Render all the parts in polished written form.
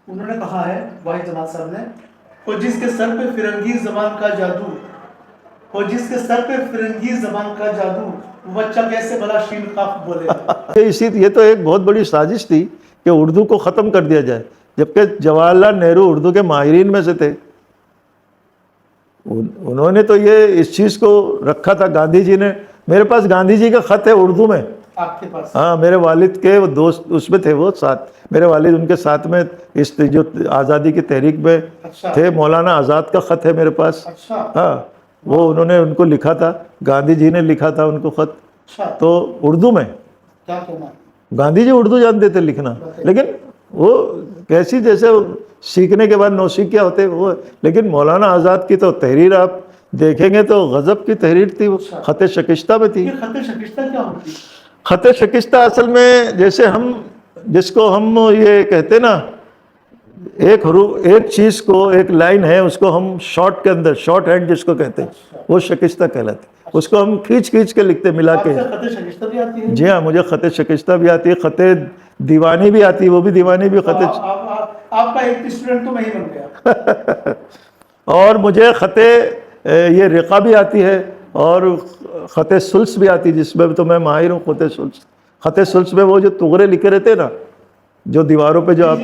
انہوں نے کہا ہے واحد جماعت صاحب نے، وہ جس کے سر پہ فرنگی زبان کا جادو، وہ جس کے سر پہ فرنگی زبان کا جادو، وہ بچہ کیسے بلا شین قاف بولے گا۔ یہ تو ایک بہت بڑی سازش تھی کہ اردو کو ختم کر دیا جائے، جبکہ جواہر لال نہرو اردو کے ماہرین میں سے تھے۔ انہوں نے تو یہ اس چیز کو رکھا تھا۔ گاندھی جی نے، میرے پاس گاندھی جی کا خط ہے اردو میں۔ آپ کے پاس؟ ہاں، میرے والد کے وہ دوست اس میں تھے، وہ ساتھ، میرے والد ان کے ساتھ میں اس جو آزادی کی تحریک میں تھے۔ مولانا آزاد کا خط ہے میرے پاس۔ ہاں، وہ انہوں نے ان کو لکھا تھا، گاندھی جی نے لکھا تھا ان کو خط، تو اردو میں۔ کیا کہنا؟ گاندھی جی اردو جانتے تھے لکھنا، لیکن وہ کیسی، جیسے سیکھنے کے بعد نوسیکھیا ہوتے وہ، لیکن مولانا آزاد کی تو تحریر آپ دیکھیں گے تو غضب کی تحریر تھی، وہ خط شکستہ میں تھی۔ یہ خط شکستہ کیا ہوتی؟ خط شکستہ اصل میں جیسے ہم، جس کو ہم یہ کہتے نا، ایک چیز کو، ایک لائن ہے، اس کو ہم شارٹ کے اندر، شارٹ ہینڈ جس کو کہتے ہیں، وہ شکستہ کہلاتے ہیں۔ اس کو ہم کھینچ کے لکھتے، ملا کے۔ خط شکستہ بھی آتی ہے؟ جی ہاں، مجھے خط شکستہ بھی آتی ہے، خط دیوانی بھی آتی ہے، وہ بھی دیوانی بھی خط۔ آپ کا ایک اسٹوڈنٹ تو میں ہی بن گیا۔ اور مجھے خط یہ رقہ بھی آتی ہے، اور خط سلس بھی آتی ہے، جس میں تو میں ماہر ہوں۔ خط سلس میں وہ جو تغرے لکھے رہتے ہیں نا، جو دیواروں پہ، جو آپ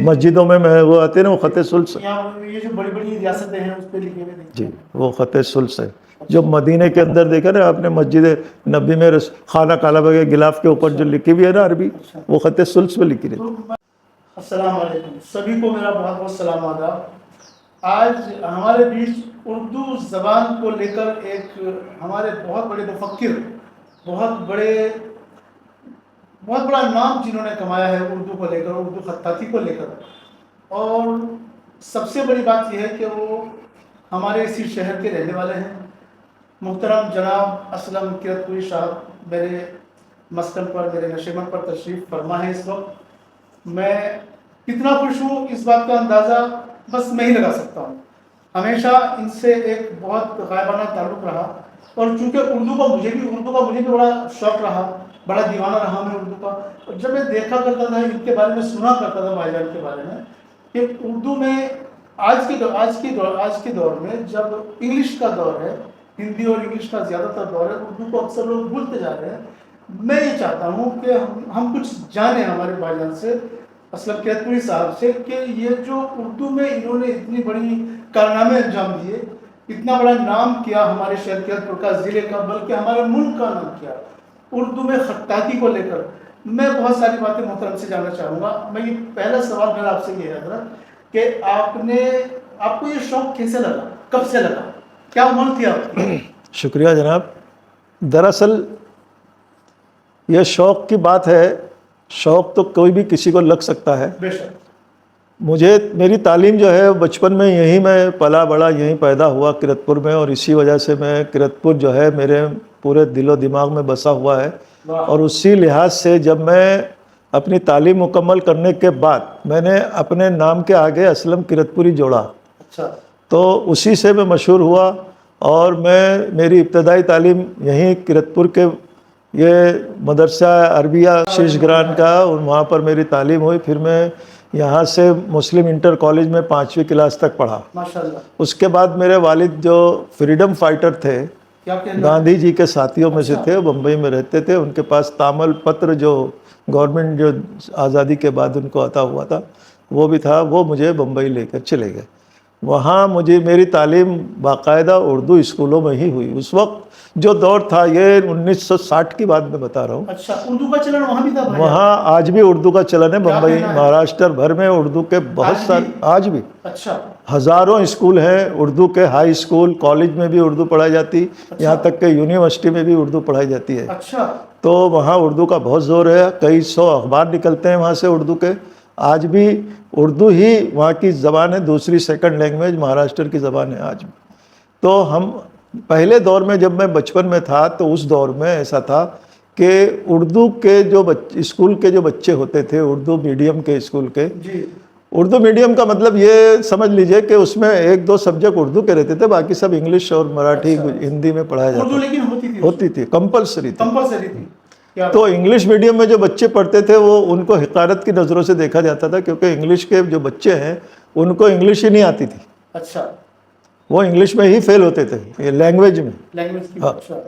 مسجدوں میں وہ آتے ہیں نا، وہ خط سلس۔ یہ جو بڑی بڑی ریاستیں ہیں اس پہ لکھے ہوئے ہیں۔ جی، وہ خط سلس ہے۔ جو مدینہ کے اندر دیکھا نا آپ نے، مسجد نبی میں خانہ کعبہ کے غلاف کے اوپر جو لکھی ہوئی ہے نا عربی، وہ خط سلس میں لکھی رہتی۔ السلام علیکم، سبھی کو میرا بہت بہت سلام آداب۔ آج ہمارے بیچ اردو زبان کو لے کر ایک ہمارے بہت بڑے مفکر، بہت بڑا نام جنہوں نے کمایا ہے اردو کو لے کر، اردو خطاطی کو لے کر، اور سب سے بڑی بات یہ ہے کہ وہ ہمارے اسی شہر کے رہنے والے ہیں۔ محترم جناب اسلم کرتپوری صاحب میرے مسکن پر، میرے نشیمن پر تشریف فرما ہے اس وقت۔ میں کتنا خوش ہوں اس بات کا اندازہ بس میں ہی لگا سکتا ہوں۔ ہمیشہ ان سے ایک بہت غائبانہ تعلق رہا، اور چونکہ اردو کا مجھے بھی بڑا شوق رہا، بڑا دیوانہ رہا میں اردو کا۔ اور جب میں دیکھا کرتا تھا ان کے بارے میں، سنا کرتا تھا بھائی جان کے بارے میں، کہ اردو میں آج کے دور میں جب انگلش کا دور ہے، ہندی اور انگلش کا زیادہ تر دور ہے، اردو کو اکثر لوگ بھولتے جا رہے ہیں۔ میں یہ چاہتا ہوں کہ ہم کچھ جانیں ہمارے بھائی جان سے، اسلم کرتپوری صاحب سے، کہ یہ جو اردو میں انہوں نے اتنی بڑی کارنامے انجام دیے، اتنا بڑا نام کیا ہمارے شہر کرتپور کا، ضلع کا، بلکہ ہمارے ملک کا نام کیا اردو میں خطاطی کو لے کر۔ میں بہت ساری باتیں محترم سے جاننا چاہوں گا۔ میں یہ پہلا سوال میرا آپ سے یہ ہے حضرت، کہ آپ کو یہ شوق کیسے لگا، کب سے لگا، کیا عمر تھی آپ کی؟ شکریہ جناب۔ دراصل یہ شوق کی بات ہے، شوق تو کوئی بھی کسی کو لگ سکتا ہے۔ بے شک۔ میری تعلیم جو ہے بچپن میں یہیں میں پلا بڑا، یہیں پیدا ہوا کرتپور میں، اور اسی وجہ سے میں کرتپور جو ہے میرے پورے دل و دماغ میں بسا ہوا ہے۔ اور اسی لحاظ سے جب میں اپنی تعلیم مکمل کرنے کے بعد میں نے اپنے نام کے آگے اسلم کرتپوری جوڑا، تو اسی سے میں مشہور ہوا۔ اور میری ابتدائی تعلیم یہیں کرتپور کے یہ مدرسہ عربیہ شیش گران کا، اور وہاں پر میری تعلیم ہوئی۔ پھر میں یہاں سے مسلم انٹر کالج میں 5ویں کلاس تک پڑھا۔ ماشاءاللہ۔ اس کے بعد میرے والد جو فریڈم فائٹر تھے، گاندھی جی کے ساتھیوں میں سے تھے، وہ بمبئی میں رہتے تھے، ان کے پاس تامل پتر جو گورنمنٹ جو آزادی کے بعد ان کو عطا ہوا تھا وہ بھی تھا، وہ مجھے بمبئی لے کر چلے گئے۔ وہاں میری تعلیم باقاعدہ اردو اسکولوں میں ہی ہوئی۔ اس وقت جو دور تھا، یہ 1960 کی بات میں بتا رہا ہوں۔ اچھا، اردو کا چلن وہاں بھی تھا؟ وہاں آج بھی اردو کا چلن ہے، بمبئی، مہاراشٹر بھر میں اردو کے بہت سارے، آج بھی ہزاروں اسکول ہیں اردو کے، ہائی اسکول، کالج میں بھی اردو پڑھائی جاتی، یہاں تک کہ یونیورسٹی میں بھی اردو پڑھائی جاتی ہے۔ تو وہاں اردو کا بہت زور ہے، کئی 100 اخبار نکلتے ہیں وہاں سے اردو کے۔ آج بھی اردو ہی وہاں کی زبان ہے، دوسری سیکنڈ لینگویج مہاراشٹر کی زبان ہے آج بھی۔ تو ہم پہلے دور میں جب میں بچپن میں تھا، تو اس دور میں ایسا تھا کہ اردو کے جو اسکول کے جو بچے ہوتے تھے، اردو میڈیم کے اسکول کے، اردو میڈیم کا مطلب یہ سمجھ لیجئے کہ اس میں 1-2 سبجیکٹ اردو کے رہتے تھے، باقی سب انگلش اور مراٹھی ہندی میں پڑھایا جاتا تھا۔ اردو لیکن ہوتی تھی، کمپلسری تھی۔ تو انگلش میڈیم میں جو بچے پڑھتے تھے وہ ان کو حقارت کی نظروں سے دیکھا جاتا تھا، کیونکہ انگلش کے جو بچے ہیں ان کو انگلش ہی نہیں آتی تھی. اچھا، وہ انگلش میں ہی فیل ہوتے تھے، یہ لینگویج میں. ہاں. اچھا،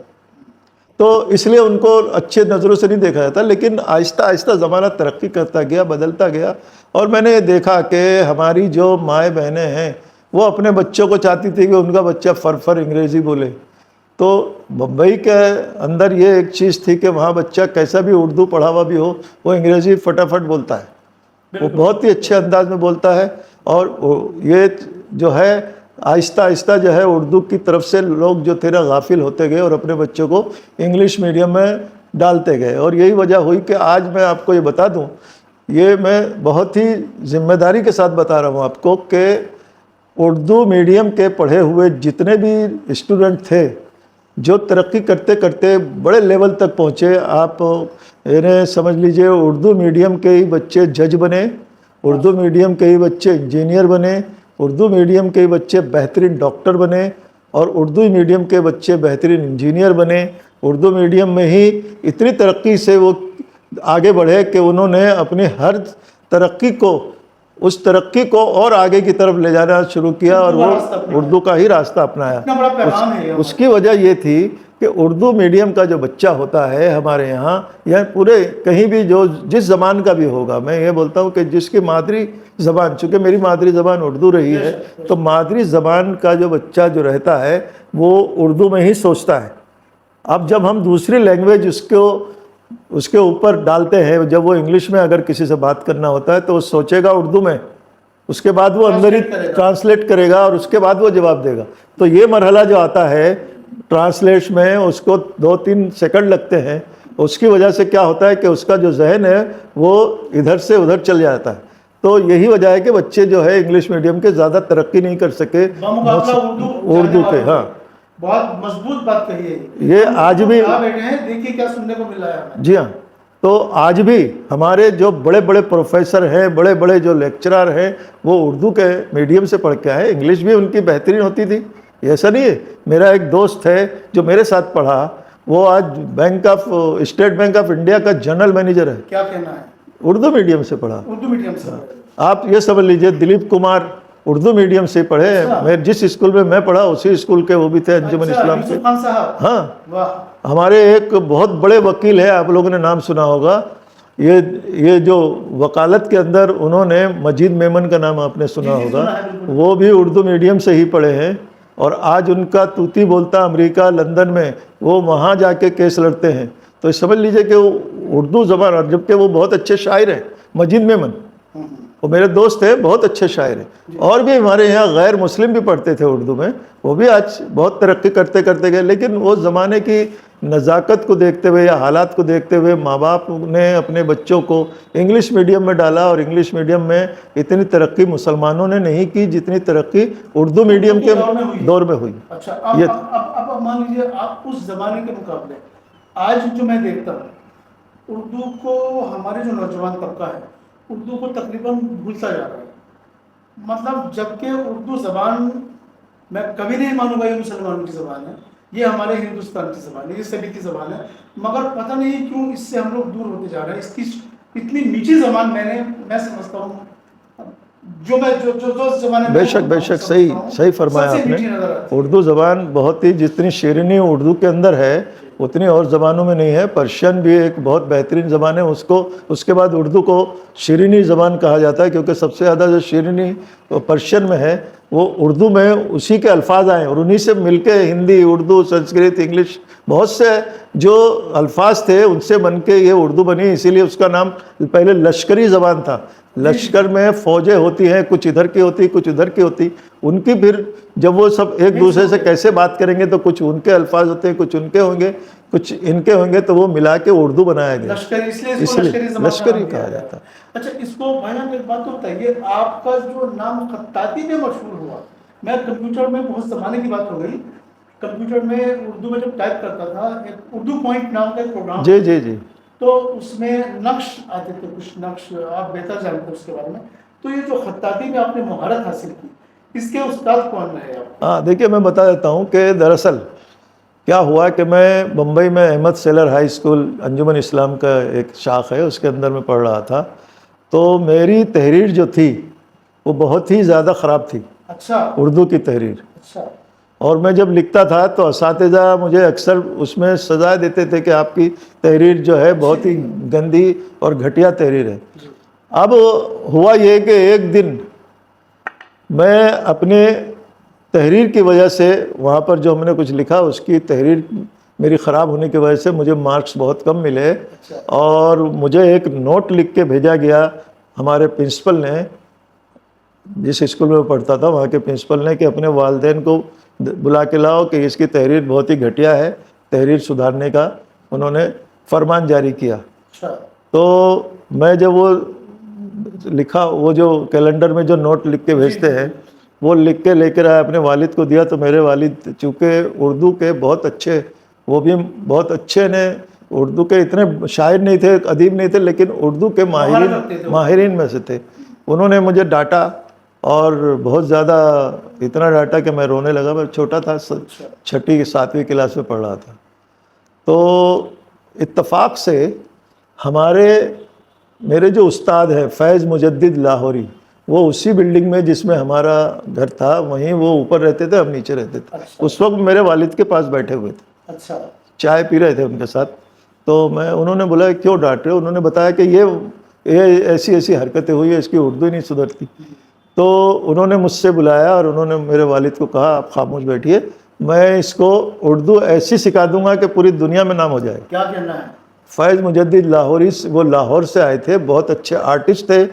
تو اس لیے ان کو اچھے نظروں سے نہیں دیکھا جاتا. لیکن آہستہ آہستہ زمانہ ترقی کرتا گیا، بدلتا گیا، اور میں نے یہ دیکھا کہ ہماری جو مائیں بہنیں ہیں وہ اپنے بچوں کو چاہتی تھی کہ ان کا بچہ فر انگریزی بولے. تو بمبئی کے اندر یہ ایک چیز تھی کہ وہاں بچہ کیسا بھی اردو پڑھا ہوا بھی ہو وہ انگریزی فٹافٹ بولتا ہے، وہ بہت ہی اچھے انداز میں بولتا ہے. اور یہ جو ہے آہستہ آہستہ جو ہے اردو کی طرف سے لوگ جو تھے نا غافل ہوتے گئے اور اپنے بچوں کو انگلش میڈیم میں ڈالتے گئے. اور یہی وجہ ہوئی کہ آج میں آپ کو یہ بتا دوں، یہ میں بہت ہی ذمہ داری کے ساتھ بتا رہا ہوں آپ کو کہ اردو میڈیم کے پڑھے ہوئے جتنے بھی اسٹوڈنٹ تھے جو ترقی کرتے کرتے بڑے لیول تک پہنچے، آپ انہیں سمجھ لیجئے اردو میڈیم کے ہی بچے جج بنے، اردو میڈیم کے ہی بچے انجینئر بنے، اردو میڈیم کے بچے بہترین ڈاکٹر بنے، اور اردو میڈیم کے بچے بہترین انجینئر بنے. اردو میڈیم میں ہی اتنی ترقی سے وہ آگے بڑھے کہ انہوں نے اپنی ہر ترقی کو، اس ترقی کو اور آگے کی طرف لے جانا شروع کیا، اور وہ اردو کا ہی راستہ اپنایا. اس کی وجہ یہ تھی کہ اردو میڈیم کا جو بچہ ہوتا ہے ہمارے یہاں یا پورے کہیں بھی جو جس زبان کا بھی ہوگا، میں یہ بولتا ہوں کہ جس کی مادری زبان، چونکہ میری مادری زبان اردو رہی ہے، تو مادری زبان کا جو بچہ جو رہتا ہے وہ اردو میں ہی سوچتا ہے. اب جب ہم دوسری لینگویج اس کے اوپر ڈالتے ہیں، جب وہ انگلش میں اگر کسی سے بات کرنا ہوتا ہے تو وہ سوچے گا اردو میں، اس کے بعد وہ اندر ہی ٹرانسلیٹ کرے گا اور اس کے بعد وہ جواب دے گا. تو یہ مرحلہ جو آتا ہے ٹرانسلیٹ میں، اس کو 2-3 سیکنڈ لگتے ہیں. اس کی وجہ سے کیا ہوتا ہے کہ اس کا جو ذہن ہے وہ ادھر سے ادھر چل جاتا ہے. تو یہی وجہ ہے کہ بچے جو ہے انگلش میڈیم کے زیادہ ترقی نہیں کر سکے اردو کے. ہاں، بہت مضبوط بات کہی ہے یہ. آج بھی بیٹھے ہیں، دیکھیے کیا سننے کو مل رہا ہے. جی ہاں، تو آج بھی ہمارے جو بڑے بڑے پروفیسر ہیں، بڑے بڑے جو لیکچرار ہیں، وہ اردو کے میڈیم سے پڑھ کے آئے. انگلش بھی ان کی بہترین ہوتی تھی، ایسا نہیں ہے. میرا ایک دوست ہے جو میرے ساتھ پڑھا، وہ آج اسٹیٹ بینک آف انڈیا کا جنرل مینیجر ہے. کیا کہنا ہے؟ اردو میڈیم سے پڑھا. اردو میڈیم سے آپ یہ سمجھ لیجئے دلیپ کمار اردو میڈیم سے پڑھے. میں جس اسکول میں میں پڑھا اسی اسکول کے وہ بھی تھے، انجمن اسلام کے. ہاں، ہمارے ایک بہت بڑے وکیل ہے، آپ لوگوں نے نام سنا ہوگا، یہ جو وکالت کے اندر انہوں نے مجید میمن کا نام آپ نے سنا ہوگا، وہ بھی اردو میڈیم سے ہی پڑھے ہیں. اور آج ان کا طوطی بولتا امریکہ لندن میں، وہ وہاں جا کے کیس لڑتے ہیں. تو سمجھ لیجئے کہ وہ اردو زبان، اور جبکہ وہ بہت اچھے شاعر ہیں. مجید میمن وہ میرے دوست ہیں، بہت اچھے شاعر ہیں. اور بھی ہمارے یہاں غیر مسلم بھی پڑھتے تھے اردو میں، وہ بھی آج بہت ترقی کرتے کرتے گئے. لیکن وہ زمانے کی نزاکت کو دیکھتے ہوئے یا حالات کو دیکھتے ہوئے ماں باپ نے اپنے بچوں کو انگلش میڈیم میں ڈالا، اور انگلش میڈیم میں اتنی ترقی مسلمانوں نے نہیں کی جتنی ترقی اردو میڈیم کے دور میں ہوئی. اچھا، اب مان لیجیے آپ اس زمانے کے مقابلے آج جو میں دیکھتا ہوں، اردو کو ہمارے جو نوجوان طبقہ ہے اردو کو تقریباً بھولتا جا رہا ہے. مطلب جبکہ اردو زبان میں کبھی نہیں مانوں گا یہ مسلمانوں کی زبان ہے، یہ ہمارے ہندوستان کی زبان ہے، یہ سبھی کی زبان ہے، مگر پتہ نہیں کیوں اس سے ہم لوگ دور ہوتے جا رہے ہیں. اس کی اتنی میٹھی زبان میں سمجھتا ہوں، جو زمانے میں بے شک صحیح فرمایا آپ نے. اردو زبان بہت ہی، جتنی شیرینی اردو کے اندر ہے اتنی اور زبانوں میں نہیں ہے. پرشین بھی ایک بہت بہترین زبان ہے، اس کے بعد اردو کو شیرینی زبان کہا جاتا ہے، کیونکہ سب سے زیادہ جو شیرینی پرشین میں ہے وہ اردو میں اسی کے الفاظ آئے، اور انہی سے مل کے ہندی، اردو، سنسکرت، انگلش، بہت سے جو الفاظ تھے ان سے بن کے یہ اردو بنی. اسی لیے اس کا نام پہلے لشکری زبان تھا. لشکر میں فوجیں ہوتی ہیں، کچھ ادھر کی ہوتی کچھ ادھر کی ہوتی، ان کی پھر جب وہ سب ایک دوسرے سے کیسے بات کریں گے تو کچھ ان کے الفاظ ہوتے ہیں، کچھ ان کے ہوں گے، کچھ ان کے ہوں گے، تو وہ ملا کے اردو بنایا گیا، اس لیے لشکری کہا جاتا ہے. اچھا، اس کو بھائی جان ایک بات تو بتائیے، آپ کا جو نام خطاطی میں مشہور ہوا، میں کمپیوٹر میں بہت زمانے کی بات ہو گئی، کمپیوٹر میں اردو میں جب ٹائپ کرتا تھا، ایک اردو پوائنٹ نام کا ایک پروگرام، جی تو اس میں نقش آتے تھے، کچھ نقش آپ بہتر جانتے اس کے بارے میں. تو یہ جو خطاطی میں آپ نے مہارت حاصل کی، اس کے استاد کون رہے آپ؟ ہاں، دیکھیے میں بتا دیتا ہوں کہ دراصل کیا ہوا کہ میں بمبئی میں احمد سیلر ہائی اسکول انجمن اسلام کا ایک شاخ ہے، اس کے اندر میں پڑھ رہا تھا. تو میری تحریر جو تھی وہ بہت ہی زیادہ خراب تھی. اچھا. اردو کی تحریر. اچھا. اور میں جب لکھتا تھا تو اساتذہ مجھے اکثر اس میں سزا دیتے تھے کہ آپ کی تحریر جو ہے بہت ہی گندی اور گھٹیا تحریر ہے. اب ہوا یہ کہ ایک دن میں اپنے تحریر کی وجہ سے وہاں پر جو ہم نے کچھ لکھا اس کی تحریر میری خراب ہونے کی وجہ سے مجھے مارکس بہت کم ملے. اور مجھے ایک نوٹ لکھ کے بھیجا گیا ہمارے پرنسپل نے، جس اسکول میں پڑھتا تھا وہاں کے پرنسپل نے، کہ اپنے والدین کو بلا کے لاؤ کہ اس کی تحریر بہت ہی گھٹیا ہے، تحریر سدھارنے کا انہوں نے فرمان جاری کیا. تو میں جب وہ لکھا، وہ جو کیلنڈر میں جو نوٹ لکھ کے بھیجتے ہیں وہ لکھ کے لے کر آیا، اپنے والد کو دیا. تو میرے والد چونکہ اردو کے بہت اچھے، وہ بھی بہت اچھے نے، اردو کے اتنے شاعر نہیں تھے، ادیب نہیں تھے، لیکن اردو کے ماہرین میں سے تھے. انہوں نے مجھے ڈانٹا اور بہت زیادہ، اتنا ڈانٹا کہ میں رونے لگا. میں چھوٹا تھا، 6 7ویں کلاس میں پڑھ رہا تھا. تو اتفاق سے میرے جو استاد ہیں فیض مجدد لاہوری، وہ اسی بلڈنگ میں جس میں ہمارا گھر تھا وہیں وہ اوپر رہتے تھے، ہم نیچے رہتے تھے. اس وقت میرے والد کے پاس بیٹھے ہوئے تھے، چائے پی رہے تھے ان کے ساتھ. تو انہوں نے بولا کیوں ڈانٹ رہے ہو؟ انہوں نے بتایا کہ یہ ایسی حرکتیں ہوئی ہیں، اس کی اردو ہی نہیں سدھرتی. تو انہوں نے مجھ سے بلایا اور انہوں نے میرے والد کو کہا آپ خاموش بیٹھیے، میں اس کو اردو ایسی سکھا دوں گا کہ پوری دنیا میں نام ہو جائے. کیا کہنا ہے؟ فیض مجدد لاہوری، وہ لاہور سے آئے تھے، بہت اچھے آرٹسٹ تھے،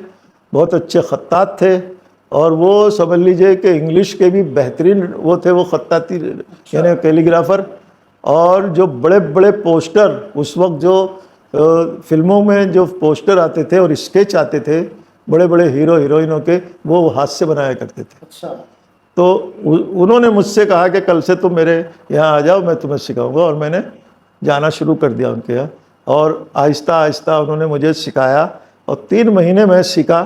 بہت اچھے خطاط تھے. اور وہ سمجھ لیجئے کہ انگلش کے بھی بہترین وہ تھے، وہ خطاطی یعنی کیلیگرافر. اور جو بڑے بڑے پوسٹر اس وقت جو فلموں میں جو پوسٹر آتے تھے اور اسکیچ آتے تھے بڑے بڑے ہیرو ہیروئنوں کے، وہ ہاتھ سے بنایا کرتے تھے. تو انہوں نے مجھ سے کہا کہ کل سے تم میرے یہاں آ جاؤ، میں تمہیں سکھاؤں گا. اور میں نے جانا شروع کر دیا ان کے یہاں، اور آہستہ آہستہ انہوں نے مجھے سکھایا. اور 3 مہینے میں سیکھا.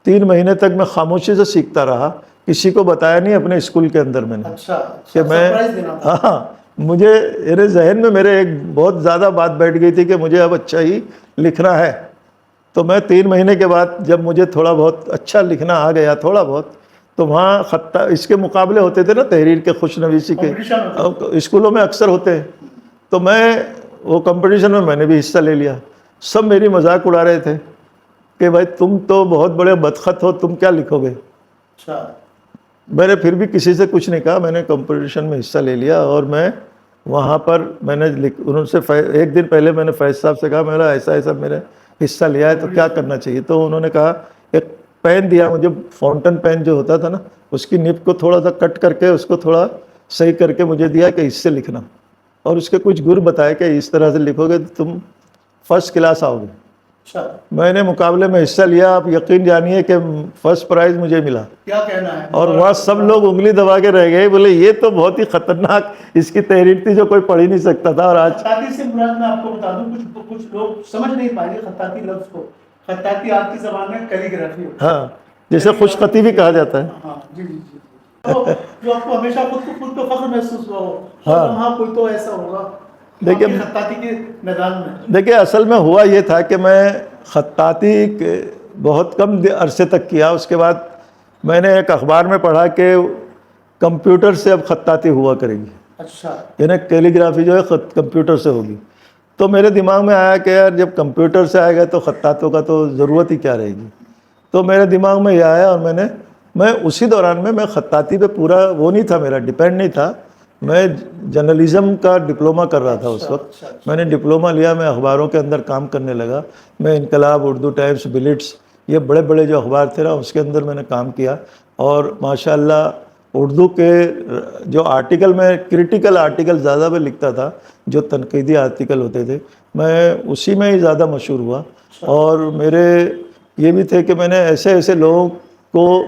3 مہینے تک میں خاموشی سے سیکھتا رہا، کسی کو بتایا نہیں اپنے اسکول کے اندر میں نے کہ میں. ہاں، مجھے میرے ذہن میں میرے ایک بہت زیادہ بات بیٹھ گئی تھی کہ مجھے اب اچھا ہی لکھنا ہے. تو میں 3 مہینے کے بعد جب مجھے تھوڑا بہت اچھا لکھنا آ گیا، تھوڑا بہت، تو وہاں اس کے مقابلے ہوتے تھے نا تحریر کے، خوش نویسی کے، اسکولوں میں اکثر ہوتے ہیں. تو وہ کمپٹیشن میں نے بھی حصہ لے لیا. سب میری مذاق اڑا رہے تھے کہ بھائی تم تو بہت بڑے بدخط ہو، تم کیا لکھو گے. میں نے پھر بھی کسی سے کچھ نہیں کہا، میں نے کمپٹیشن میں حصہ لے لیا. اور میں وہاں پر میں نے انہوں سے ایک دن پہلے میں نے فیض صاحب سے کہا میرا ایسا میرے حصہ لیا ہے تو کیا کرنا چاہیے. تو انہوں نے کہا ایک پین دیا مجھے، فاؤنٹن پین جو ہوتا تھا نا، اس کی نب کو تھوڑا سا کٹ کر کے اس کو تھوڑا صحیح کر کے مجھے دیا کہ اس سے لکھنا. اور اس کے کچھ گر بتائے کہ اس طرح سے لکھو گے تو تم فرسٹ کلاس آؤ گے. میں نے مقابلے میں حصہ لیا. آپ یقین جانیے کہ فرسٹ پرائز مجھے ملا. کیا کہنا ہے؟ اور وہاں سب لوگ انگلی دبا کے رہ گئے، بولے یہ تو بہت ہی خطرناک اس کی تحریر تھی جو کوئی پڑھ ہی نہیں سکتا تھا. اور آج خطاطی سے مراد میں آپ کو بتا دوں، کچھ لوگ سمجھ نہیں پائیں گے خطاطی لفظ کو. خطاطی آج کی زبان میں کیلیگرافی ہوتی ہے. ہاں، جیسے خوش خطی بھی کہا جاتا ہے. ہاں جی. جو آپ کو ہمیشہ خود کو فخر محسوس ہوا ہو، ہاں کوئی تو ایسا ہوگا خطاطی کے میدان میں. دیکھیے اصل میں ہوا یہ تھا کہ میں خطاطی بہت کم عرصے تک کیا. اس کے بعد میں نے ایک اخبار میں پڑھا کہ کمپیوٹر سے اب خطاطی ہوا کرے گی. اچھا. یعنی کیلیگرافی جو ہے کمپیوٹر سے ہوگی. تو میرے دماغ میں آیا کہ یار جب کمپیوٹر سے آئے گا تو خطاطوں کا تو ضرورت ہی کیا رہے گی. تو میرے دماغ میں یہ آیا اور میں اسی دوران میں خطاطی پہ پورا وہ نہیں تھا، میرا ڈیپینڈ نہیں تھا. میں جرنلزم کا ڈپلومہ کر رہا تھا اس وقت. میں نے ڈپلومہ لیا، میں اخباروں کے اندر کام کرنے لگا. میں انقلاب، اردو ٹائمز، بلٹس، یہ بڑے بڑے جو اخبار تھے نا اس کے اندر میں نے کام کیا. اور ماشاءاللہ اردو کے جو آرٹیکل، میں کریٹیکل آرٹیکل زیادہ میں لکھتا تھا، جو تنقیدی آرٹیکل ہوتے تھے، میں اسی میں ہی زیادہ مشہور ہوا. اور میرے یہ بھی تھے کہ میں نے ایسے لوگوں کو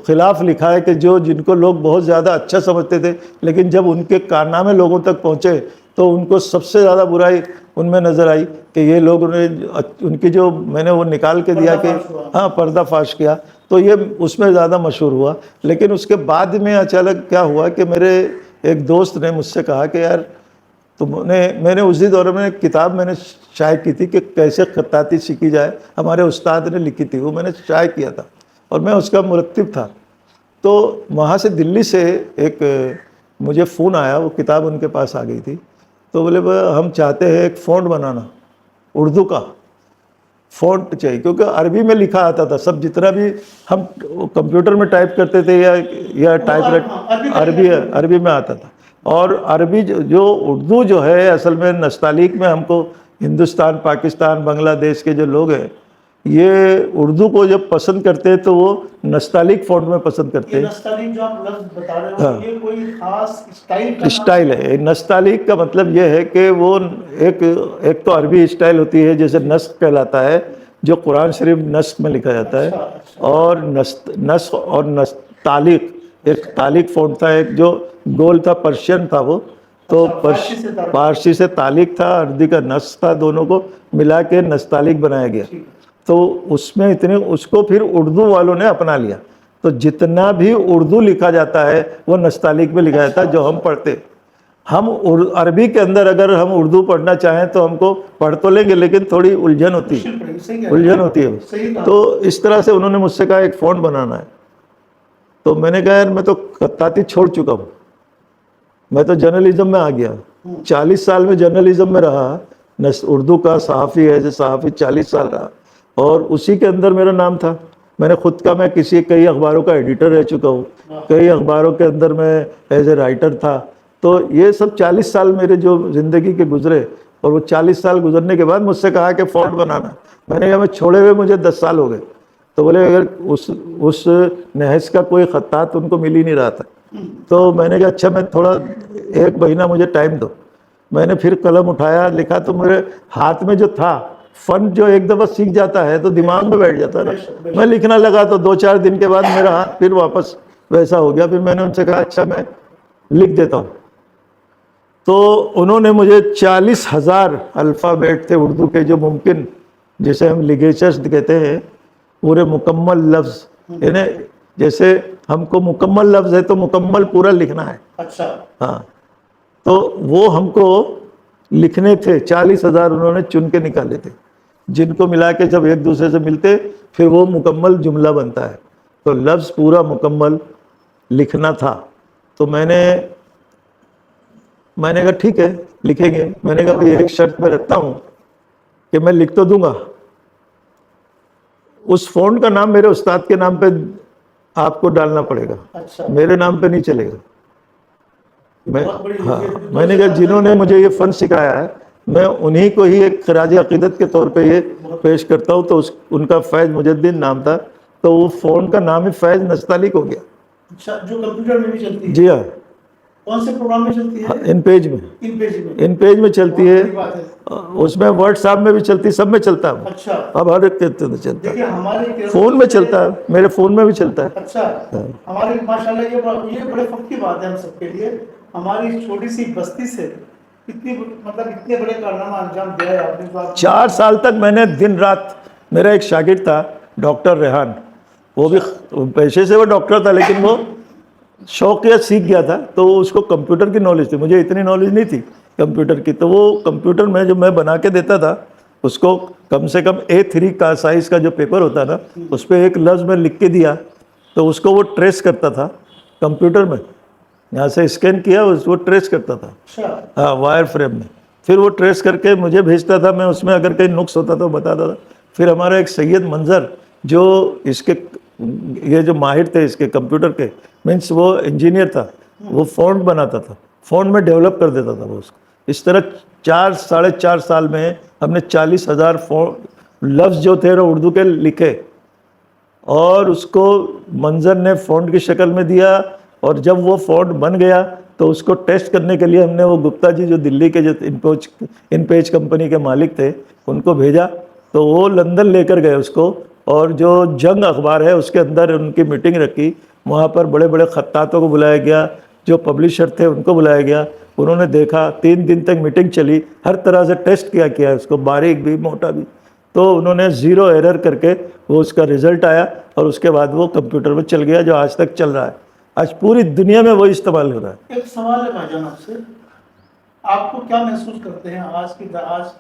خلاف لکھا ہے کہ جن کو لوگ بہت زیادہ اچھا سمجھتے تھے، لیکن جب ان کے کارنامے لوگوں تک پہنچے تو ان کو سب سے زیادہ برائی ان میں نظر آئی کہ یہ لوگ ان کی جو میں نے وہ نکال کے دیا کہ ہاں پردہ فاش کیا. تو یہ اس میں زیادہ مشہور ہوا. لیکن اس کے بعد میں اچانک کیا ہوا کہ میرے ایک دوست نے مجھ سے کہا کہ یار میں نے اسی دور میں ایک کتاب میں نے شائع کی تھی کہ کیسے خطاطی سیکھی جائے، ہمارے استاد نے لکھی تھی، وہ میں نے شائع کیا تھا اور میں اس کا مرتب تھا. تو وہاں سے دلی سے ایک مجھے فون آیا، وہ کتاب ان کے پاس آ گئی تھی. تو بولے ہم چاہتے ہیں ایک فونٹ بنانا، اردو کا فونٹ چاہیے، کیونکہ عربی میں لکھا آتا تھا سب، جتنا بھی ہم کمپیوٹر میں ٹائپ کرتے تھے یا ٹائپ عربی میں آتا تھا. اور عربی جو اردو جو ہے اصل میں نستعلیق میں ہم کو ہندوستان، پاکستان، بنگلہ دیش کے جو لوگ ہیں یہ اردو کو جب پسند کرتے ہیں تو وہ نستعلیق فونٹ میں پسند کرتے ہیں. نستعلیق جو آپ لفظ بتا رہے ہو یہ کوئی خاص اسٹائل ہے. نستعلیق کا مطلب یہ ہے کہ وہ ایک تو عربی اسٹائل ہوتی ہے جیسے نسخ کہلاتا ہے، جو قرآن شریف نسخ میں لکھا جاتا ہے، اور نسخ اور تعلیق، ایک تعلیق فونٹ تھا، ایک جو گول تھا، پرشین تھا وہ، تو پارسی سے تعلیق تھا، عربی کا نسخ تھا، دونوں کو ملا کے نستعلیق بنایا گیا. تو اس میں اس کو پھر اردو والوں نے اپنا لیا. تو جتنا بھی اردو لکھا جاتا ہے وہ نستعلیق میں لکھا جاتا ہے جو ہم پڑھتے. ہم عربی کے اندر اگر ہم اردو پڑھنا چاہیں تو ہم کو پڑھ تو لیں گے لیکن تھوڑی الجھن ہوتی ہے. تو اس طرح سے انہوں نے مجھ سے کہا ایک فونٹ بنانا ہے. تو میں نے کہا یار میں تو خطاطی چھوڑ چکا ہوں، میں تو جرنلزم میں آ گیا. 40 سال میں جرنلزم میں رہا، اردو کا صحافی ہے، صحافی 40 سال رہا، اور اسی کے اندر میرا نام تھا. میں نے خود کا، میں کئی اخباروں کا ایڈیٹر رہ چکا ہوں، کئی اخباروں کے اندر میں ایز اے رائٹر تھا. تو یہ سب 40 سال میرے جو زندگی کے گزرے، اور وہ 40 سال گزرنے کے بعد مجھ سے کہا کہ فونٹ بنانا. میں نے کہا میں چھوڑے ہوئے مجھے 10 سال ہو گئے. تو بولے اگر اس نحس کا کوئی خطاط ان کو مل ہی نہیں رہا تھا. تو میں نے کہا اچھا میں تھوڑا 1 مہینہ مجھے ٹائم دو. میں نے پھر قلم اٹھایا، لکھا. تو میرے ہاتھ میں جو تھا فن، جو ایک دفعہ سیکھ جاتا ہے تو دماغ میں بیٹھ جاتا ہے. میں لکھنا لگا تو 2-4 دن کے بعد میرا ہاتھ پھر واپس ویسا ہو گیا. پھر میں نے ان سے کہا اچھا میں لکھ دیتا ہوں. تو انہوں نے مجھے 40,000 الفابیٹ تھے اردو کے، جو ممکن جسے ہم لیگیچرز کہتے ہیں، پورے مکمل لفظ، یعنی جیسے ہم کو مکمل لفظ ہے تو مکمل پورا لکھنا ہے. اچھا ہاں. تو وہ ہم کو لکھنے تھے. 40,000 انہوں نے چن کے نکالے تھے، جن کو ملا کے جب ایک دوسرے سے ملتے پھر وہ مکمل جملہ بنتا ہے. تو لفظ پورا مکمل لکھنا تھا. تو میں نے کہا ٹھیک ہے لکھیں گے. میں نے کہا ایک شرط میں رکھتا ہوں کہ میں لکھ تو دوں گا، اس فونٹ کا نام میرے استاد کے نام پہ آپ کو ڈالنا پڑے گا، میرے نام پہ نہیں چلے گا. میں نے کہا جنہوں نے مجھے یہ فن سکھایا ہے میں انہی کو ہی ایک خراج عقیدت کے طور پہ یہ پیش کرتا ہوں. تو ان کا فیض مجدد نام تھا، تو وہ فونٹ کا نام ہی فیض نستعلیق ہو گیا. جو کمپیوٹر میں بھی چلتی ہے؟ جی ہاں. کون سے پروگرام میں چلتی ہے؟ ان پیج میں چلتی ہے، اس میں واٹس ایپ میں بھی چلتی ہے، سب میں چلتا ہے. اچھا. اب ہر ایک چلتا ہے، فون میں چلتا ہے، میرے فون میں بھی چلتا ہے. اچھا. ہماری ماشاءاللہ یہ بڑے فخر کی بات ہے ہم سب کے لیے. ہماری چھوٹی سی بستی سے اتنے بڑے کارنامہ انجام دیا ہے آپ نے. 4 سال تک میں نے دن رات، میرا ایک شاگرد تھا ڈاکٹر ریحان، وہ بھی پیشے سے وہ ڈاکٹر تھا لیکن وہ شوقیہ سیکھ گیا تھا. تو اس کو کمپیوٹر کی نالج تھی، مجھے اتنی نالج نہیں تھی کمپیوٹر کی. تو وہ کمپیوٹر میں جو میں بنا کے دیتا تھا اس کو کم سے کم A3 کا سائز کا جو پیپر ہوتا نا، اس پہ ایک لفظ میں لکھ کے دیا تو اس کو وہ ٹریس کرتا تھا کمپیوٹر میں. یہاں سے اسکین کیا وہ ٹریس کرتا تھا ہاں وائر فریم میں. پھر وہ ٹریس کر کے مجھے بھیجتا تھا. میں اس میں اگر کہیں نقص ہوتا تو بتاتا تھا. پھر ہمارا ایک سید منظر جو اس کے یہ جو ماہر تھے اس کے کمپیوٹر کے، مینس وہ انجینئر تھا، وہ فونٹ بناتا تھا، فونٹ میں ڈیولپ کر دیتا تھا وہ اس کو. اس طرح 4-4.5 سال میں ہم نے 40,000 لفظ جو تھے اردو کے لکھے، اور اس کو منظر نے فونٹ کی شکل میں دیا. اور جب وہ فونٹ بن گیا تو اس کو ٹیسٹ کرنے کے لیے ہم نے وہ گپتا جی جو دلی کے جو ان پیج کمپنی کے مالک تھے ان کو بھیجا. تو وہ لندن لے کر گئے اس کو، اور جو جنگ اخبار ہے اس کے اندر ان کی میٹنگ رکھی. وہاں پر بڑے بڑے خطاطوں کو بلایا گیا، جو پبلشر تھے ان کو بلایا گیا. انہوں نے دیکھا، 3 دن تک میٹنگ چلی، ہر طرح سے ٹیسٹ کیا اس کو، باریک بھی موٹا بھی. تو انہوں نے 0 ایرر کر کے وہ اس کا رزلٹ آیا، اور اس کے بعد وہ کمپیوٹر میں چل گیا جو آج تک چل رہا ہے. آج پوری دنیا میں وہی استعمال ہو رہا ہے. ایک سوال ہے بھائی جان آپ سے، آپ کو کیا محسوس کرتے ہیں آج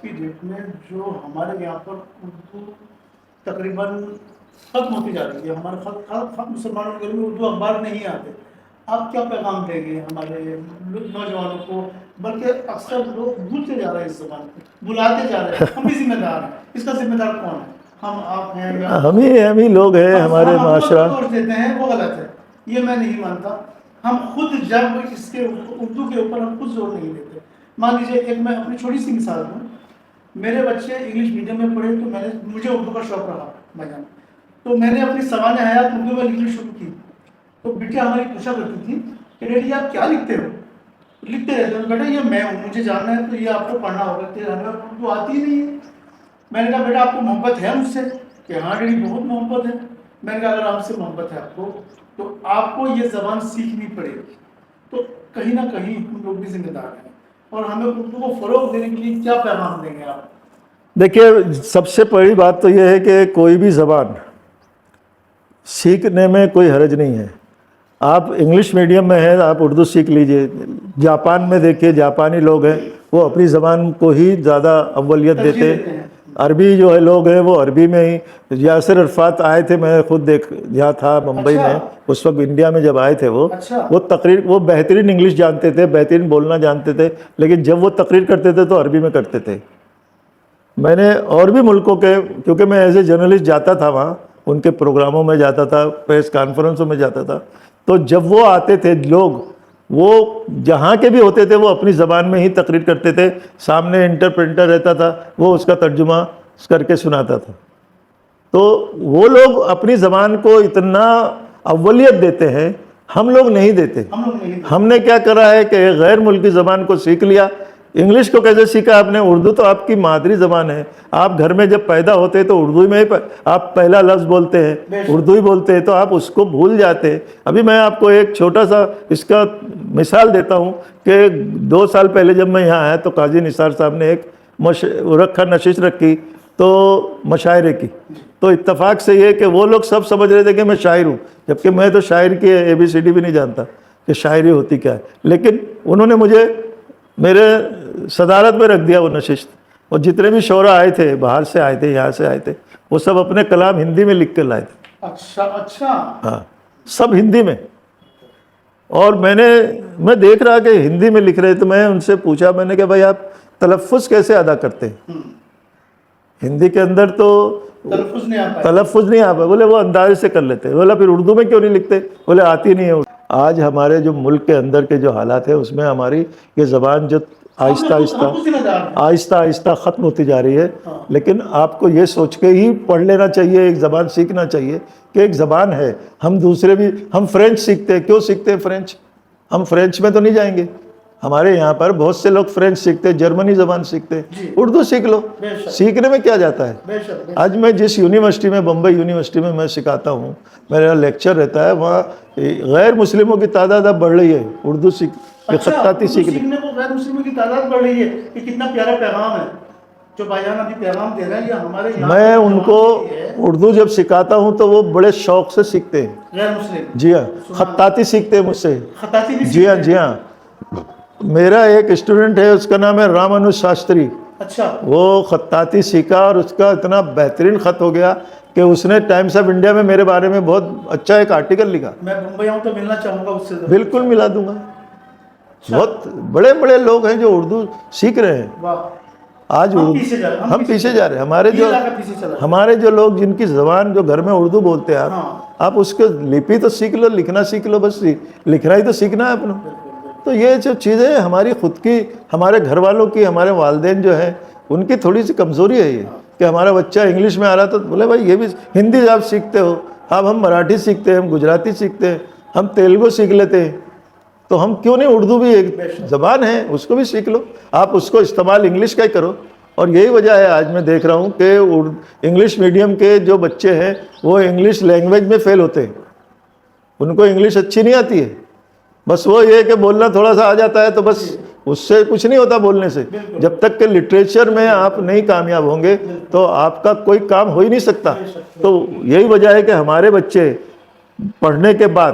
کی ڈیٹ میں جو ہمارے یہاں پر اردو تقریباً ختم ہوتی جا رہی ہے، ہمارے مسلمانوں کے گھر میں اردو اخبار نہیں آتے، آپ کیا پیغام دیں گے ہمارے نوجوانوں کو؟ بلکہ اکثر لوگ بھولتے جا رہے ہیں اس زبان کو، بلاتے جا رہے ہیں. ہم بھی ذمہ دار ہیں، اس کا ذمہ دار کون ہے؟ ہم آپ ہیں یا ہم ہی لوگ ہیں، ہمارے معاشرہ. ہم دوش دیتے ہیں، وہ غلط ہے، یہ میں نہیں مانتا. ہم خود جب اس کے اردو کے اوپر ہم خود زور نہیں دیتے. مان لیجیے ایک میں اپنی چھوٹی سی مثال دوں، میرے بچے انگلش میڈیم میں پڑھے تو مجھے اردو کا شوق رہا بھائی جان، تو میں نے اپنی سوانح حیات اردو میں لکھنی شروع کی. تو بیٹیا ہماری پوچھا کرتی تھی کہ ڈیڈی آپ کیا لکھتے ہو؟ لکھتے رہتے ہو. بیٹا یہ میں ہوں، مجھے جاننا ہے تو یہ آپ کو پڑھنا ہوگا، کہ ہمیں اردو آتی ہی نہیں ہے. میں نے کہا بیٹا آپ کو محبت ہے مجھ سے؟ کہ ہاں ڈیڈی بہت محبت ہے. میں نے کہا اگر آپ سے محبت ہے آپ کو تو آپ کو یہ زبان سیکھنی پڑے گی. تو کہیں نہ کہیں ہم لوگ بھی ذمہ دار ہیں، اور ہمیں اردو کو فروغ دینے کے لیے کیا پیغام دیں گے آپ؟ دیکھیے سب سے بڑی بات تو یہ ہے کہ کوئی بھی زبان سیکھنے میں کوئی حرج نہیں ہے. آپ انگلش میڈیم میں ہیں، آپ اردو سیکھ لیجئے. جاپان میں دیکھیے، جاپانی لوگ ہیں وہ اپنی زبان کو ہی زیادہ اولیت دیتے ہیں. عربی جو ہے لوگ ہیں وہ عربی میں ہی. یاسر عرفات آئے تھے، میں خود جہاں تھا ممبئی میں اس وقت، انڈیا میں جب آئے تھے وہ بہترین انگلش جانتے تھے، بہترین بولنا جانتے تھے، لیکن جب وہ تقریر کرتے تھے تو عربی میں کرتے تھے. میں نے اور بھی ملکوں کے، کیونکہ میں ایز اے جرنلسٹ جاتا تھا وہاں، ان کے پروگراموں میں جاتا تھا، پریس کانفرنسوں میں جاتا تھا، تو جب وہ آتے تھے لوگ، وہ جہاں کے بھی ہوتے تھے وہ اپنی زبان میں ہی تقریر کرتے تھے. سامنے انٹرپرینٹر رہتا تھا، وہ اس کا ترجمہ کر کے سناتا تھا. تو وہ لوگ اپنی زبان کو اتنا اولیت دیتے ہیں، ہم لوگ نہیں دیتے. ہم نے کیا کرا ہے کہ غیر ملکی زبان کو سیکھ لیا. انگلش کو کیسے سیکھا آپ نے؟ اردو تو آپ کی مادری زبان ہے. آپ گھر میں جب پیدا ہوتے تو اردو میں ہی آپ پہلا لفظ بولتے ہیں، اردو ہی بولتے ہیں، تو آپ اس کو بھول جاتے ہیں. ابھی میں آپ کو ایک چھوٹا سا اس کا مثال دیتا ہوں کہ 2 سال پہلے جب میں یہاں آیا تو قاضی نثار صاحب نے ایک نشست رکھی تو مشاعرے کی. تو اتفاق سے یہ کہ وہ لوگ سب سمجھ رہے تھے کہ میں شاعر ہوں، جبکہ میں تو شاعر کی ABCD بھی نہیں جانتا کہ شاعری ہوتی کیا ہے. لیکن انہوں نے مجھے میرے صدارت میں رکھ دیا وہ نشست، اور جتنے بھی شعراء آئے تھے، باہر سے آئے تھے، یہاں سے آئے تھے، وہ سب اپنے کلام ہندی میں لکھ کے لائے تھے. اچھا ہاں، سب ہندی میں. اور میں دیکھ رہا کہ ہندی میں لکھ رہے، تو میں ان سے پوچھا، میں نے کہا بھائی آپ تلفظ کیسے ادا کرتے ہیں؟ ہندی کے اندر تو تلفظ نہیں آتا. بولے وہ اندازے سے کر لیتے. بولا پھر اردو میں کیوں نہیں لکھتے؟ بولے آتی نہیں ہے. آج ہمارے جو ملک کے اندر کے جو حالات ہیں اس میں ہماری یہ زبان جو آہستہ آہستہ ختم ہوتی جا رہی ہے. لیکن آپ کو یہ سوچ کے ہی پڑھ لینا چاہیے، ایک زبان سیکھنا چاہیے کہ ایک زبان ہے. ہم فرینچ سیکھتے ہیں. کیوں سیکھتے ہیں فرینچ؟ ہم فرینچ میں تو نہیں جائیں گے. ہمارے یہاں پر بہت سے لوگ فرینچ سیکھتے ہیں، جرمنی زبان سیکھتے ہیں. اردو سیکھ لو، سیکھنے میں کیا جاتا ہے؟ آج میں جس یونیورسٹی میں، بمبئی یونیورسٹی میں سکھاتا ہوں، میرا لیکچر رہتا ہے، وہاں غیر مسلموں کی تعداد اب بڑھ رہی ہے اردو خطاطی سیکھنے کو. غیر مسلموں کی تعداد بڑھ رہی ہے. یہ کتنا پیارا پیغام ہے جو بھائی جان ابھی پیغام دے رہے ہیں. یہ ہمارے میں ان کو اردو جب سکھاتا ہوں تو وہ بڑے شوق سے سیکھتے ہیں. غیر مسلم؟ جی ہاں، خطاطی سیکھتے ہیں مجھ سے. خطاطی بھی؟ جی ہاں، جی ہاں. میرا ایک اسٹوڈنٹ ہے، اس کا نام ہے رامانو شاستری. اچھا. وہ خطاطی سیکھا اور اس کا اتنا بہترین خط ہو گیا کہ اس نے ٹائمز آف انڈیا میں میرے بارے میں بہت اچھا ایک آرٹیکل لکھا. میں بمبئی آؤں تو ملنا چاہوں گا اس سے. بالکل ملا دوں گا. بہت بڑے بڑے لوگ ہیں جو اردو سیکھ رہے ہیں. آج ہم پیچھے جا رہے ہیں. ہمارے جو لوگ جن کی زبان جو گھر میں اردو بولتے ہیں، آپ اس کو لپی تو سیکھ لو، لکھنا سیکھ لو. بس لکھنا ہی تو سیکھنا ہے اپنا. تو یہ جو چیزیں ہماری خود کی، ہمارے گھر والوں کی، ہمارے والدین جو ہیں ان کی تھوڑی سی کمزوری ہے یہ کہ ہمارا بچہ انگلش میں آ رہا تو بولے بھائی یہ بھی ہندی آپ سیکھتے ہو. اب ہم مراٹھی سیکھتے ہیں، ہم گجراتی سیکھتے ہیں، ہم تیلگو سیکھ لیتے ہیں، تو ہم کیوں نہیں؟ اردو بھی ایک زبان ہے، اس کو بھی سیکھ لو. آپ اس کو استعمال انگلش کا ہی کرو. اور یہی وجہ ہے آج میں دیکھ رہا ہوں کہ انگلش میڈیم کے جو بچے ہیں وہ انگلش لینگویج میں فیل ہوتے ہیں. ان کو انگلش اچھی نہیں آتی ہے. بس وہ یہ کہ بولنا تھوڑا سا آ جاتا ہے تو بس اس سے کچھ نہیں ہوتا بولنے سے. جب تک کہ لٹریچر میں آپ نہیں کامیاب ہوں گے تو آپ کا کوئی کام ہو ہی نہیں سکتا. تو یہی وجہ ہے کہ ہمارے بچے پڑھنے کے بعد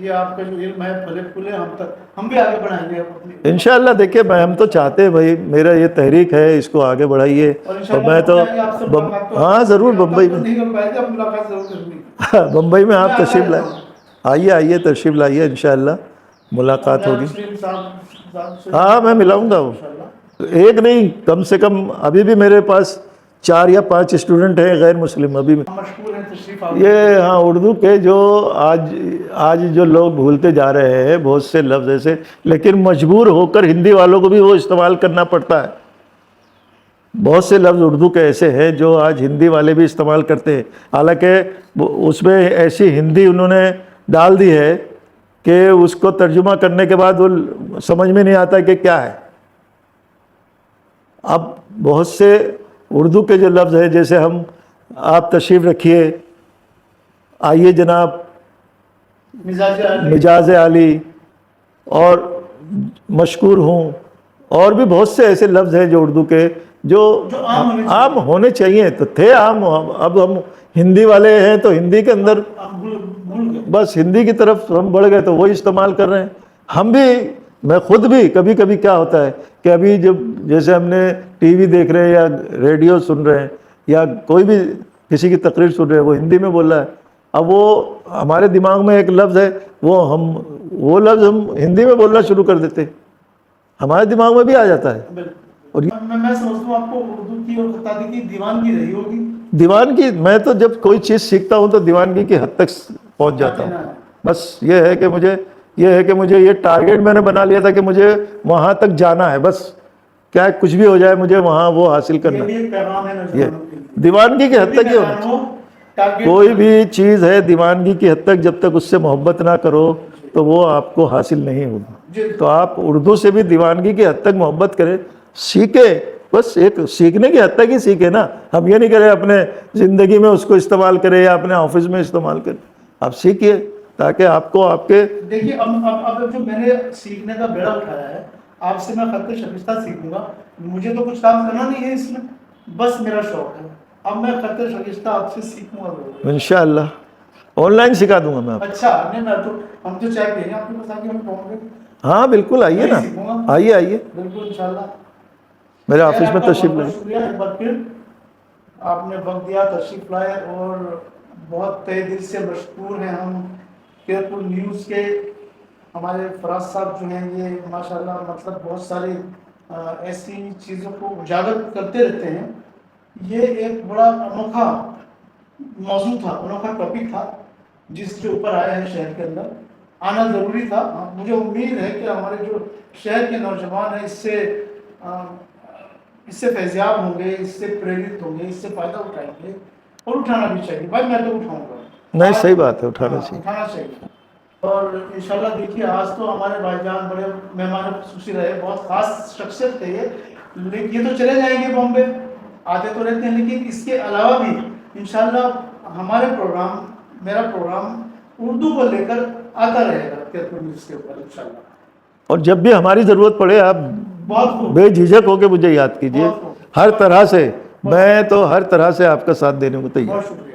یہ آپ کا جو علم ہے پھلے پھولے، ہم بھی آگے بڑھائیں گے اپنی انشاءاللہ. دیکھیے ہم تو چاہتے ہیں بھائی، میرا یہ تحریک ہے، اس کو آگے بڑھائیے. اور میں تو ہاں ضرور بمبئی میں، بمبئی میں آپ تشریف لائیں، آئیے تشریف لائیے، انشاءاللہ ملاقات ہوگی. ہاں میں ملاؤں گا. وہ ایک نہیں، کم سے کم ابھی بھی میرے پاس 4 یا 5 اسٹوڈنٹ ہیں غیر مسلم ابھی بھی. یہ ہاں اردو کے جو آج جو لوگ بھولتے جا رہے ہیں بہت سے لفظ ایسے، لیکن مجبور ہو کر ہندی والوں کو بھی وہ استعمال کرنا پڑتا ہے. بہت سے لفظ اردو کے ایسے ہیں جو آج ہندی والے بھی استعمال کرتے ہیں، حالانکہ اس میں ایسی ہندی انہوں نے ڈال دی ہے کہ اس کو ترجمہ کرنے کے بعد وہ سمجھ میں نہیں آتا کہ کیا ہے. اب بہت سے اردو کے جو لفظ ہیں، جیسے آپ تشریف رکھیے، آئیے جناب، مجاز عالی اور مشکور ہوں، اور بھی بہت سے ایسے لفظ ہیں جو اردو کے جو عام ہونے چاہیے، تو تھے عام. اب ہم ہندی والے ہیں تو ہندی کے اندر بس ہندی کی طرف ہم بڑھ گئے تو وہی استعمال کر رہے ہیں. ہم بھی، میں خود بھی کبھی کبھی کیا ہوتا ہے کہ ابھی جب جیسے ہم نے ٹی وی دیکھ رہے ہیں یا ریڈیو سن رہے ہیں یا کوئی بھی کسی کی تقریر سن رہے ہیں، وہ ہندی میں بول رہا ہے. اب وہ ہمارے دماغ میں ایک لفظ ہے، وہ لفظ ہم ہندی میں بولنا شروع کر دیتے، ہمارے دماغ میں بھی آ جاتا ہے. اور میں سمجھتا ہوں آپ کو اردو کی اور خطاطی کی دیوانگی رہی ہوگی. دیوانگی، میں تو جب کوئی چیز سیکھتا ہوں تو دیوانگی کی حد تک پہنچ جاتا ہوں. بس یہ ہے کہ مجھے یہ ٹارگیٹ میں نے بنا لیا تھا کہ مجھے وہاں تک جانا ہے. بس کیا کچھ بھی ہو جائے مجھے وہاں وہ حاصل کرنا ہے. یہ دیوانگی کی حد تک ہی ہونا چاہیے. کوئی بھی چیز ہے دیوانگی کی حد تک، جب تک اس سے محبت نہ کرو تو وہ آپ کو حاصل نہیں ہوگی. تو آپ اردو سے بھی دیوانگی کی حد تک محبت کریں، سیکھے. بس ایک سیکھنے کی حد تک ہی سیکھے نا. ہم یہ نہیں کریں اپنے زندگی میں اس کو استعمال کرے یا اپنے آفس میں استعمال کرے. آپ سیکھیے تاکہ آپ کو آپ کے دیکھیے اب جو میں نے سیکھنے کا بیڑا اٹھایا ہے، آپ سے میں خط شکستہ سیکھوں گا. مجھے تو کچھ کام کرنا نہیں ہے اس میں، بس میرا شوق ہے. اب میں خط شکستہ آپ سے سیکھوں گا انشاءاللہ. آن لائن سکھا دوں گا میں آپ. اچھا نہیں، میں تو ہم تو چاہے پئیں گے آپ کے پاس آ کے، ہم پہنچ گے. ہاں بالکل آئیے نا، آئیے بالکل انشاءاللہ. میرے آفس میں تشریف لائیں. شکریہ ایک بار پھر، آپ نے وقت دیا، تشریف لائے، اور بہت تہ دل سے مشکور ہیں ہم کیئرفل نیوز کے. ہمارے فراز صاحب جو ہیں یہ ماشاءاللہ مطلب بہت ساری ایسی چیزوں کو اجاگر کرتے رہتے ہیں. یہ ایک بڑا انوکھا موضوع تھا، انوکھا ٹاپک تھا جس کے اوپر آیا ہے شہر کے اندر. آنا ضروری تھا. مجھے امید ہے کہ ہمارے جو شہر کے نوجوان ہیں اس سے فیضیاب ہوں گے، اس سے پریرت ہوں گے، اس سے فائدہ اٹھائیں گے، اور اٹھانا بھی چاہیے. بھائی میں تو اٹھاؤں گا. نہیں صحیح بات ہے، اٹھانا چاہیے. اور انشاءاللہ دیکھیے آج تو ہمارے بھائی جان بڑے مہمان خصوصی رہے، بہت خاص شخصیت تھے یہ تو چلے جائیں گے بامبے، آتے تو رہتے ہیں، لیکن اس کے علاوہ بھی انشاءاللہ ہمارے پروگرام، میرا پروگرام اردو کو لے کر آتا رہے گا کیئرفل نیوز کے اوپر انشاءاللہ. اور جب بھی ہماری ضرورت پڑے آپ بے جھجک ہو کے مجھے یاد کیجیے. ہر طرح سے میں تو ہر طرح سے آپ کا ساتھ دینے کو تیار. بہت شکریہ.